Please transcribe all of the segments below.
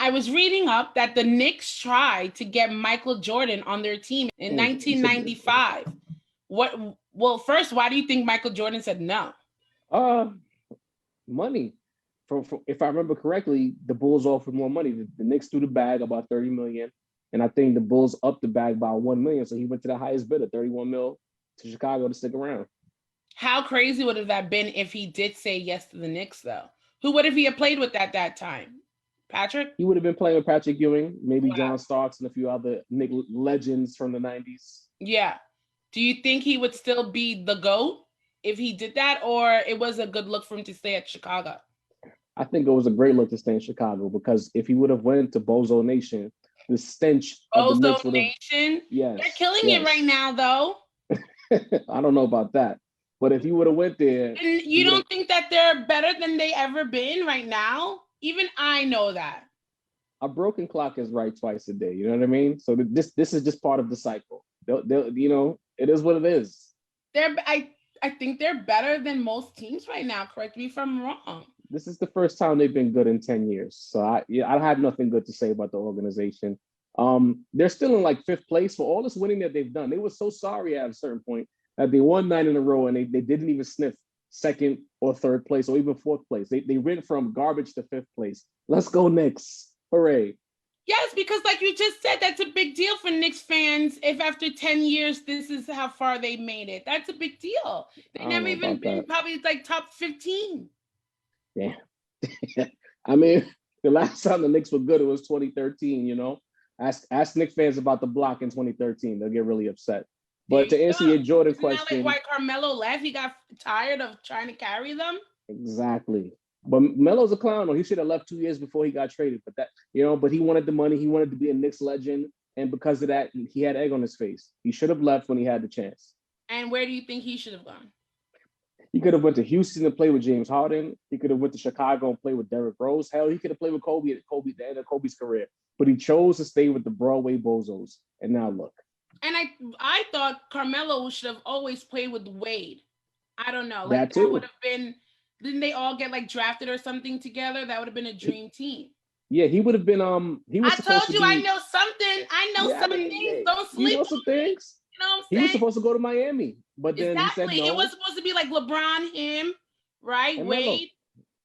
I was reading up that the Knicks tried to get Michael Jordan on their team in 1995. Well, first, why do you think Michael Jordan said no? Money. For if I remember correctly, the Bulls offered more money. The Knicks threw the bag about 30 million, and I think the Bulls upped the bag by 1 million. So he went to the highest bidder, 31 mil, to Chicago to stick around. How crazy would have that been if he did say yes to the Knicks, though? Who would have he played with at that time? Patrick? He would have been playing with Patrick Ewing, maybe John Starks, and a few other Knick legends from the 90s. Yeah. Do you think he would still be the GOAT if he did that, or it was a good look for him to stay at Chicago? I think it was a great look to stay in Chicago, because if he would have went to Bozo Nation, the stench of the Knicks would have... Nation? Yes. They're killing it right now, though. I don't know about that. But if he would have went there... And you don't think that they're better than they ever been right now? Even I know that. A broken clock is right twice a day. You know what I mean? So this is just part of the cycle. They'll, it is what it is. I think they're better than most teams right now. Correct me if I'm wrong. This is the first time they've been good in 10 years. So I have nothing good to say about the organization. They're still in like 5th place for all this winning that they've done. They were so sorry at a certain point that they won 9 in a row and they didn't even sniff 2nd or 3rd place or even 4th place. They went from garbage to 5th place. Let's go Knicks. Hooray. Yes, because like you just said, that's a big deal for Knicks fans. If after 10 years, this is how far they made it. That's a big deal. They never even been probably like top 15. Yeah. I mean, the last time the Knicks were good, it was 2013, you know. Ask Knicks fans about the block in 2013. They'll get really upset. But to answer your Jordan question... Isn't that like why Carmelo left? He got tired of trying to carry them? Exactly. But Melo's a clown, though. He should have left 2 years before he got traded. But that, but he wanted the money. He wanted to be a Knicks legend. And because of that, he had egg on his face. He should have left when he had the chance. And where do you think he should have gone? He could have went to Houston and played with James Harden. He could have went to Chicago and played with Derrick Rose. Hell, he could have played with Kobe at the end of Kobe's career. But he chose to stay with the Broadway Bozos. And now look. And I thought Carmelo should have always played with Wade. I don't know. Like, that would have been... Didn't they all get like drafted or something together? That would have been a dream team. Yeah, he would have been. He was. I told you, I know something. I know some things. Don't sleep. You know some things. You know what I'm saying? He was supposed to go to Miami, but then he said no. It was supposed to be like LeBron, him, right? And Wade.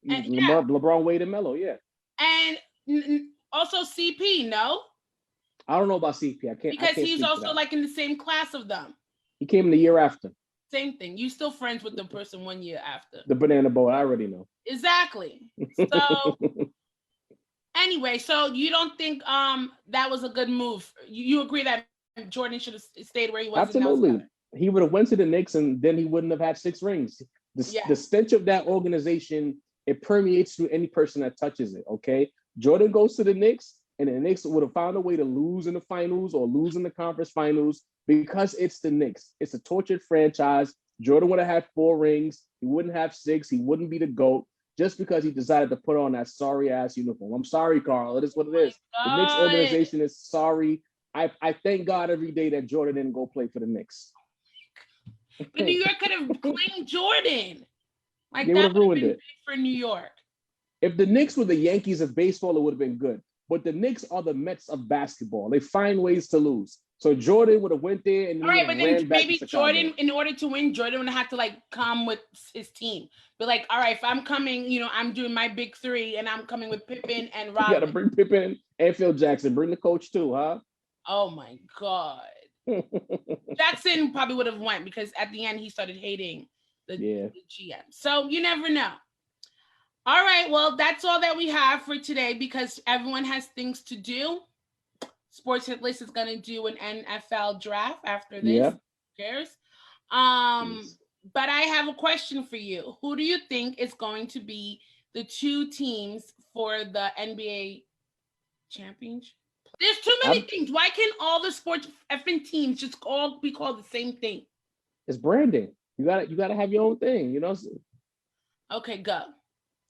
And, LeBron, Wade, and Melo. Yeah. And also CP. No. I don't know about CP. I can't. Because he's also like in the same class of them. He came the year after. Same thing. You still friends with the person 1 year after. The banana boat, I already know. Exactly. So anyway, so you don't think that was a good move? You agree that Jordan should have stayed where he was? Absolutely. He would have went to the Knicks and then he wouldn't have had 6 rings. The stench of that organization, it permeates through any person that touches it, okay? Jordan goes to the Knicks and the Knicks would have found a way to lose in the finals or lose in the conference finals because it's the Knicks. It's a tortured franchise. Jordan would have had 4 rings. He wouldn't have 6. He wouldn't be the GOAT just because he decided to put on that sorry-ass uniform. I'm sorry, Carl. It is what it is. The Knicks organization is sorry. I thank God every day that Jordan didn't go play for the Knicks. But New York could have claimed Jordan. Like they that would have been it big for New York. If the Knicks were the Yankees of baseball, it would have been good. But the Knicks are the Mets of basketball. They find ways to lose. So Jordan would have went there and all right, but then maybe Jordan, in order to win, Jordan would have to like come with his team. But like, all right, if I'm coming, I'm doing my big 3 and I'm coming with Pippen and Robin. You gotta bring Pippen and Phil Jackson. Bring the coach too, huh? Oh my God. Jackson probably would have went because at the end he started hating the GM. So you never know. All right, well, that's all that we have for today because everyone has things to do. Sports Hit List is going to do an NFL draft after this. Yeah. Who cares? But I have a question for you. Who do you think is going to be the 2 teams for the NBA championship? There's too many things. Why can't all the sports effing teams just all be called the same thing? It's branding. You gotta have your own thing, Okay, go.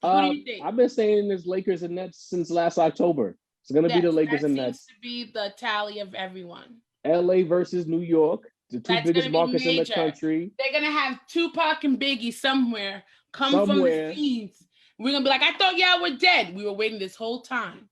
Who do you think? I've been saying this Lakers and Nets since last October. It's gonna be the Lakers and Nets. Seems to be the tally of everyone. LA versus New York, the 2 biggest markets in the country. They're gonna have Tupac and Biggie somewhere from the scenes. We're gonna be like, I thought y'all were dead. We were waiting this whole time.